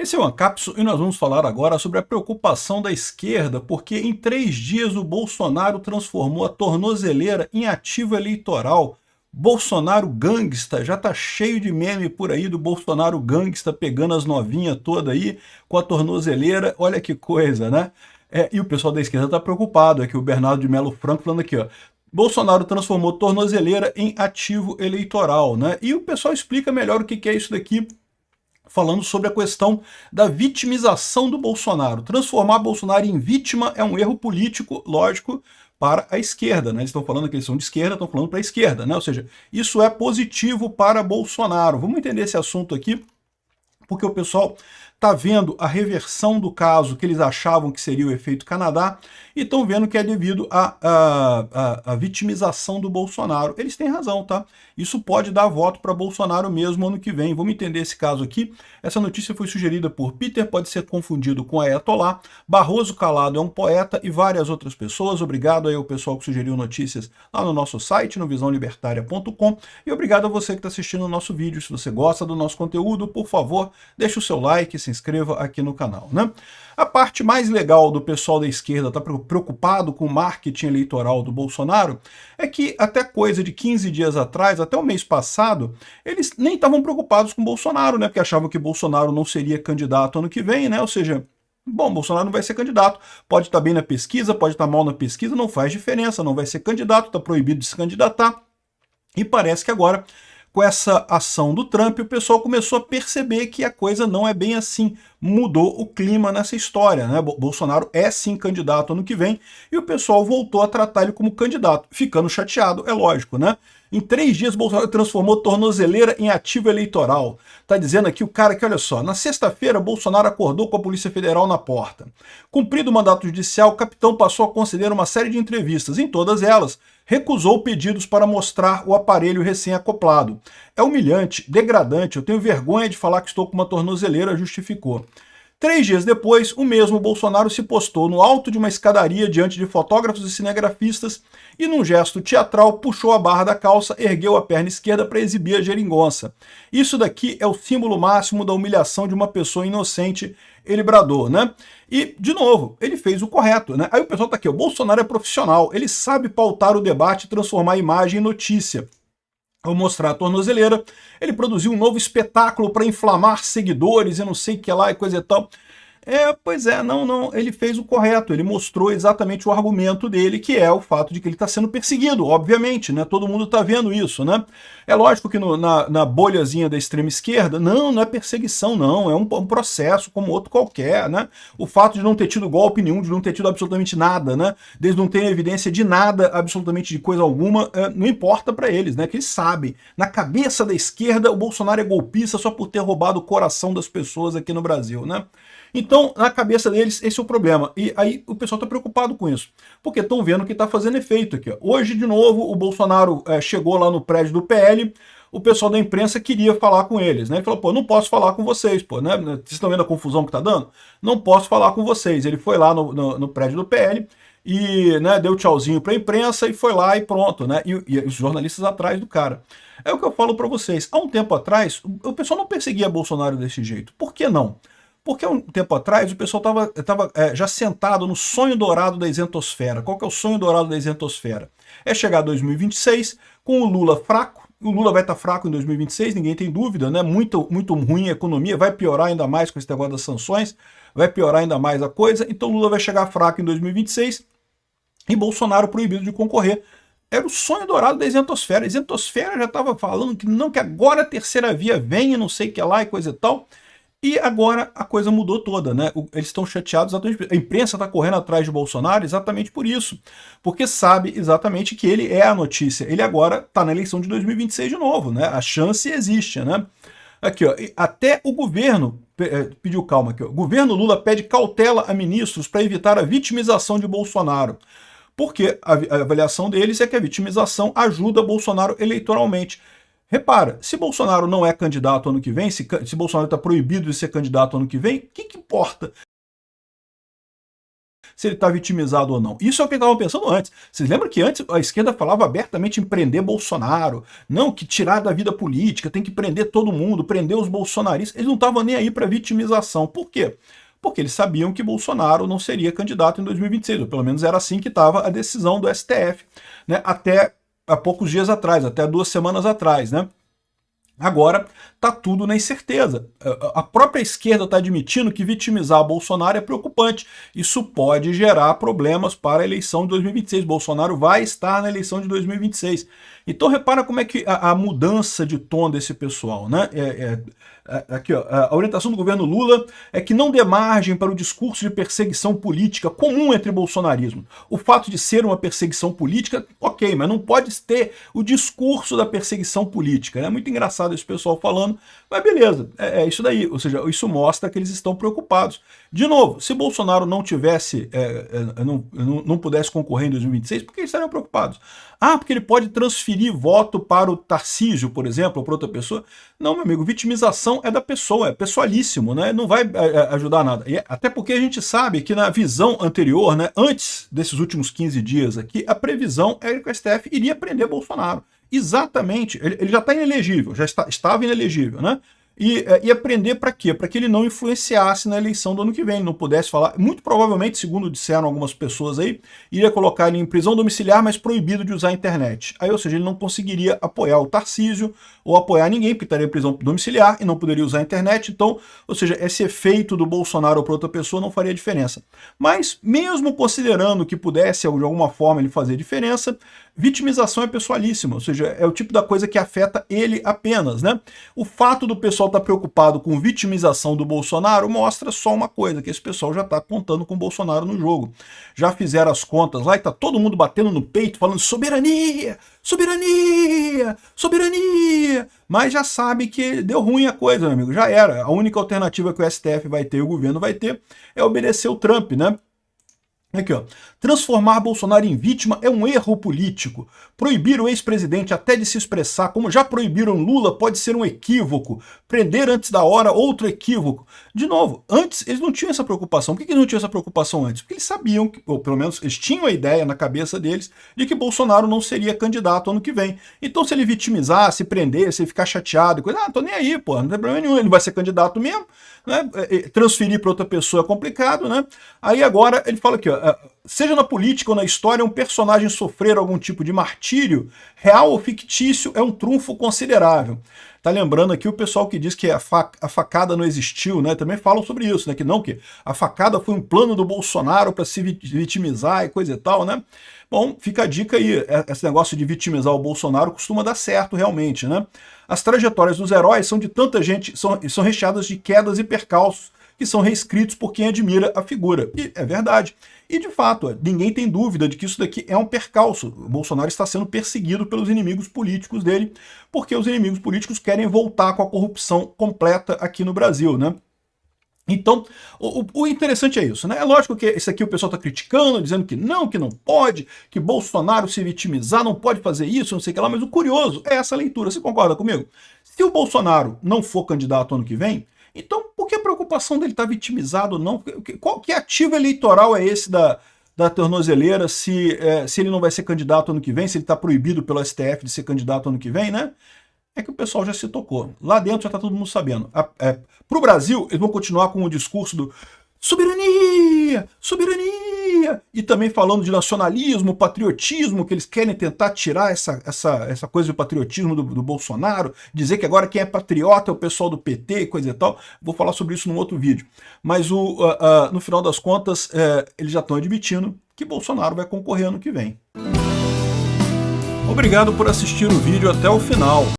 Esse é o Ancapso e nós vamos falar agora sobre a preocupação da esquerda, porque em 3 dias o Bolsonaro transformou a tornozeleira em ativo eleitoral. Bolsonaro gangsta, já tá cheio de meme por aí do Bolsonaro gangsta pegando as novinhas toda aí com a tornozeleira, olha que coisa, né? E o pessoal da esquerda tá preocupado, aqui o Bernardo de Melo Franco falando aqui, ó. Bolsonaro transformou tornozeleira em ativo eleitoral, né? E o pessoal explica melhor o que é isso daqui, falando sobre a questão da vitimização do Bolsonaro. Transformar Bolsonaro em vítima é um erro político, lógico, para a esquerda, né? Eles estão falando que eles são de esquerda, estão falando para a esquerda, né? Ou seja, isso é positivo para Bolsonaro. Vamos entender esse assunto aqui, porque o pessoal está vendo a reversão do caso que eles achavam que seria o efeito Canadá e estão vendo que é devido à vitimização do Bolsonaro. Eles têm razão, tá? Isso pode dar voto para Bolsonaro mesmo ano que vem. Vamos entender esse caso aqui. Essa notícia foi sugerida por Peter, pode ser confundido com Ayatollah, Barroso Calado é um poeta e várias outras pessoas. Obrigado aí ao pessoal que sugeriu notícias lá no nosso site, no visãolibertaria.com, e obrigado a você que está assistindo o nosso vídeo. Se você gosta do nosso conteúdo, por favor, deixe o seu like, se inscreva aqui no canal, né? A parte mais legal do pessoal da esquerda estar preocupado com o marketing eleitoral do Bolsonaro é que até coisa de 15 dias atrás, até o mês passado, eles nem estavam preocupados com o Bolsonaro, né? Porque achavam que Bolsonaro não seria candidato ano que vem, né? Ou seja, bom, Bolsonaro não vai ser candidato, pode estar bem na pesquisa, pode estar mal na pesquisa, não faz diferença, não vai ser candidato, está proibido de se candidatar. E parece que agora, com essa ação do Trump, o pessoal começou a perceber que a coisa não é bem assim. Mudou o clima nessa história, né? Bolsonaro é sim candidato ano que vem e o pessoal voltou a tratar ele como candidato, ficando chateado, é lógico, né? Em 3 dias, Bolsonaro transformou tornozeleira em ativo eleitoral. Tá dizendo aqui o cara que, olha só, na sexta-feira, Bolsonaro acordou com a Polícia Federal na porta. Cumprido o mandato judicial, o capitão passou a conceder uma série de entrevistas. Em todas elas, recusou pedidos para mostrar o aparelho recém-acoplado. É humilhante, degradante, eu tenho vergonha de falar que estou com uma tornozeleira, justificou. 3 dias depois, o mesmo Bolsonaro se postou no alto de uma escadaria diante de fotógrafos e cinegrafistas e, num gesto teatral, puxou a barra da calça, ergueu a perna esquerda para exibir a geringonça. Isso daqui é o símbolo máximo da humilhação de uma pessoa inocente, ele bradou, né? E, de novo, ele fez o correto, né? Aí o pessoal tá aqui, o Bolsonaro é profissional, ele sabe pautar o debate e transformar a imagem em notícia. Ao mostrar a tornozeleira, ele produziu um novo espetáculo para inflamar seguidores e não sei o que lá e coisa e tal. Pois é, não, ele fez o correto, ele mostrou exatamente o argumento dele, que é o fato de que ele está sendo perseguido, obviamente, né? Todo mundo está vendo isso, né? É lógico que na bolhazinha da extrema esquerda, não é perseguição, não, é um processo como outro qualquer, né? O fato de não ter tido golpe nenhum, de não ter tido absolutamente nada, né? Desde não ter evidência de nada, absolutamente de coisa alguma, não importa para eles, né? Que eles sabem. Na cabeça da esquerda, o Bolsonaro é golpista só por ter roubado o coração das pessoas aqui no Brasil, né? Então, na cabeça deles, esse é o problema. E aí o pessoal está preocupado com isso, porque estão vendo que está fazendo efeito aqui. Hoje, de novo, o Bolsonaro chegou lá no prédio do PL, o pessoal da imprensa queria falar com eles, né? Ele falou, pô, não posso falar com vocês, pô, né? Vocês estão vendo a confusão que está dando? Não posso falar com vocês. Ele foi lá no prédio do PL e, né, deu tchauzinho para a imprensa e foi lá e pronto, né? E os jornalistas atrás do cara. É o que eu falo para vocês. Há um tempo atrás, o pessoal não perseguia Bolsonaro desse jeito. Por que não? Porque há um tempo atrás o pessoal estava já sentado no sonho dourado da isentosfera. Qual que é o sonho dourado da isentosfera? É chegar a 2026 com o Lula fraco. O Lula vai estar fraco em 2026, ninguém tem dúvida, né? Muito ruim a economia, vai piorar ainda mais com esse negócio das sanções, vai piorar ainda mais a coisa. Então o Lula vai chegar fraco em 2026 e Bolsonaro proibido de concorrer. Era o sonho dourado da isentosfera. A isentosfera já estava falando que não, que agora a terceira via vem e não sei o que lá e coisa e tal. E agora a coisa mudou toda, né? Eles estão chateados exatamente. A imprensa está correndo atrás de Bolsonaro exatamente por isso. Porque sabe exatamente que ele é a notícia. Ele agora está na eleição de 2026 de novo, né? A chance existe, né? Aqui, ó, até o governo pediu calma aqui, ó. O governo Lula pede cautela a ministros para evitar a vitimização de Bolsonaro. Porque a avaliação deles é que a vitimização ajuda Bolsonaro eleitoralmente. Repara, se Bolsonaro não é candidato ano que vem, se Bolsonaro está proibido de ser candidato ano que vem, o que importa? se ele está vitimizado ou não. Isso é o que estavam pensando antes. Vocês lembram que antes a esquerda falava abertamente em prender Bolsonaro, não, que tirar da vida política, tem que prender todo mundo, prender os bolsonaristas. Eles não estavam nem aí para vitimização. Por quê? Porque eles sabiam que Bolsonaro não seria candidato em 2026, ou pelo menos era assim que estava a decisão do STF, né? Até há poucos dias atrás, até 2 semanas atrás, né? Agora está tudo na incerteza. A própria esquerda está admitindo que vitimizar Bolsonaro é preocupante. Isso pode gerar problemas para a eleição de 2026. Bolsonaro vai estar na eleição de 2026. Então repara como é que a mudança de tom desse pessoal, né? Aqui, ó, a orientação do governo Lula é que não dê margem para o discurso de perseguição política comum entre bolsonarismo. O fato de ser uma perseguição política, ok, mas não pode ter o discurso da perseguição política. É muito engraçado esse pessoal falando, mas beleza, é isso daí. Ou seja, isso mostra que eles estão preocupados. De novo, se Bolsonaro não tivesse, não pudesse concorrer em 2026, por que eles estariam preocupados? Ah, porque ele pode transferir voto para o Tarcísio, por exemplo, ou para outra pessoa. Não, meu amigo, vitimização é da pessoa, é pessoalíssimo, né? Não vai ajudar nada. E até porque a gente sabe que na visão anterior, né, antes desses últimos 15 dias aqui, a previsão era que o STF iria prender Bolsonaro. Exatamente, ele já está inelegível, estava inelegível, né? E ia prender para quê? Para que ele não influenciasse na eleição do ano que vem, ele não pudesse falar. Muito provavelmente, segundo disseram algumas pessoas aí, iria colocar ele em prisão domiciliar, mas proibido de usar a internet. Aí, ou seja, ele não conseguiria apoiar o Tarcísio ou apoiar ninguém, porque estaria em prisão domiciliar e não poderia usar a internet. Então, ou seja, esse efeito do Bolsonaro para outra pessoa não faria diferença. Mas, mesmo considerando que pudesse, de alguma forma, ele fazer diferença, vitimização é pessoalíssima, ou seja, é o tipo da coisa que afeta ele apenas, né? O fato do pessoal estar preocupado com vitimização do Bolsonaro mostra só uma coisa, que esse pessoal já está contando com o Bolsonaro no jogo. Já fizeram as contas lá e tá todo mundo batendo no peito, falando soberania, soberania, soberania, mas já sabe que deu ruim a coisa, meu amigo, já era. A única alternativa que o STF vai ter, o governo vai ter, é obedecer o Trump, né? Aqui, ó. Transformar Bolsonaro em vítima é um erro político. Proibir o ex-presidente até de se expressar, como já proibiram Lula, pode ser um equívoco. Prender antes da hora, outro equívoco. De novo, antes eles não tinham essa preocupação. Por que eles não tinham essa preocupação antes? Porque eles sabiam, ou pelo menos eles tinham a ideia na cabeça deles, de que Bolsonaro não seria candidato ano que vem. Então se ele vitimizar, se prender, se ele ficar chateado, coisa, tô nem aí, pô, não tem problema nenhum, ele vai ser candidato mesmo, né? Transferir para outra pessoa é complicado, né? Aí agora ele fala aqui, ó, seja na política ou na história, um personagem sofrer algum tipo de martírio, real ou fictício, é um trunfo considerável. Tá lembrando aqui o pessoal que diz que a facada não existiu, né? Também falam sobre isso, né? Que não, que a facada foi um plano do Bolsonaro para se vitimizar e coisa e tal, né? Bom, fica a dica aí, esse negócio de vitimizar o Bolsonaro costuma dar certo realmente, né? As trajetórias dos heróis são de tanta gente, são recheadas de quedas e percalços, que são reescritos por quem admira a figura. E é verdade. E, de fato, ninguém tem dúvida de que isso daqui é um percalço. O Bolsonaro está sendo perseguido pelos inimigos políticos dele, porque os inimigos políticos querem voltar com a corrupção completa aqui no Brasil, né? Então, o interessante é isso, né? É lógico que isso aqui o pessoal está criticando, dizendo que não pode, que Bolsonaro se vitimizar, não pode fazer isso, não sei o que lá, mas o curioso é essa leitura. Você concorda comigo? Se o Bolsonaro não for candidato ano que vem, então por que a preocupação dele estar vitimizado ou não? Que ativo eleitoral é esse da tornozeleira se ele não vai ser candidato ano que vem, se ele está proibido pelo STF de ser candidato ano que vem, né? É que o pessoal já se tocou. Lá dentro já está todo mundo sabendo. Para o Brasil, eles vão continuar com o discurso do soberania, soberania, e também falando de nacionalismo, patriotismo, que eles querem tentar tirar essa coisa do patriotismo do Bolsonaro, dizer que agora quem é patriota é o pessoal do PT e coisa e tal. Vou falar sobre isso num outro vídeo. Mas no final das contas, eles já estão admitindo que Bolsonaro vai concorrer ano que vem. Obrigado por assistir o vídeo até o final.